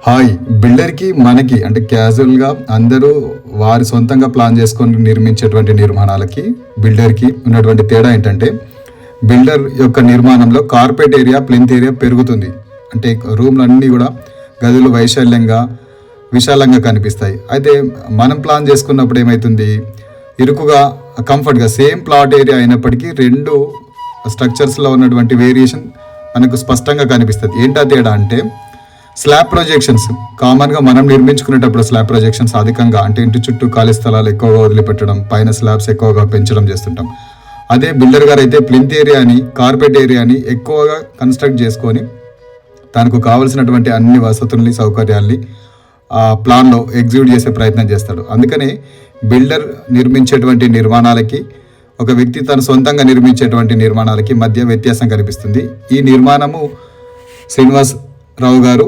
Hi బిల్డర్కి మనకి అంటే క్యాజువల్గా అందరూ వారి సొంతంగా ప్లాన్ చేసుకొని నిర్మించేటువంటి నిర్మాణాలకి బిల్డర్కి ఉన్నటువంటి తేడా ఏంటంటే బిల్డర్ యొక్క నిర్మాణంలో కార్పెట్ ఏరియా ప్లింత్ ఏరియా పెరుగుతుంది. అంటే రూమ్లు అన్నీ కూడా గదులు వైశాల్యంగా విశాలంగా కనిపిస్తాయి. అయితే మనం ప్లాన్ చేసుకున్నప్పుడు ఏమవుతుంది, ఇరుకుగా కంఫర్ట్గా సేమ్ ప్లాట్ ఏరియా అయినప్పటికీ రెండు స్ట్రక్చర్స్లో ఉన్నటువంటి వేరియేషన్ మనకు స్పష్టంగా కనిపిస్తుంది. ఏంటా తేడా అంటే స్లాబ్ ప్రొజెక్షన్స్ కామన్గా మనం నిర్మించుకునేటప్పుడు స్లాబ్ ప్రొజెక్షన్స్ అధికంగా అంటే ఇంటి చుట్టూ ఖాళీ స్థలాలు ఎక్కువగా వదిలిపెట్టడం, పైన స్లాబ్స్ ఎక్కువగా పెంచడం చేస్తుంటాం. అదే బిల్డర్ గారు అయితే ప్లింత్ ఏరియాని కార్పెట్ ఏరియాని ఎక్కువగా కన్స్ట్రక్ట్ చేసుకొని తనకు కావలసినటువంటి అన్ని వసతుల్ని సౌకర్యాల్ని ప్లాన్లో ఎగ్జిక్యూట్ చేసే ప్రయత్నం చేస్తాడు. అందుకనే బిల్డర్ నిర్మించేటువంటి నిర్మాణాలకి ఒక వ్యక్తి తను సొంతంగా నిర్మించేటువంటి నిర్మాణాలకి మధ్య వ్యత్యాసం కనిపిస్తుంది. ఈ నిర్మాణము శ్రీనివాస్ రావు గారు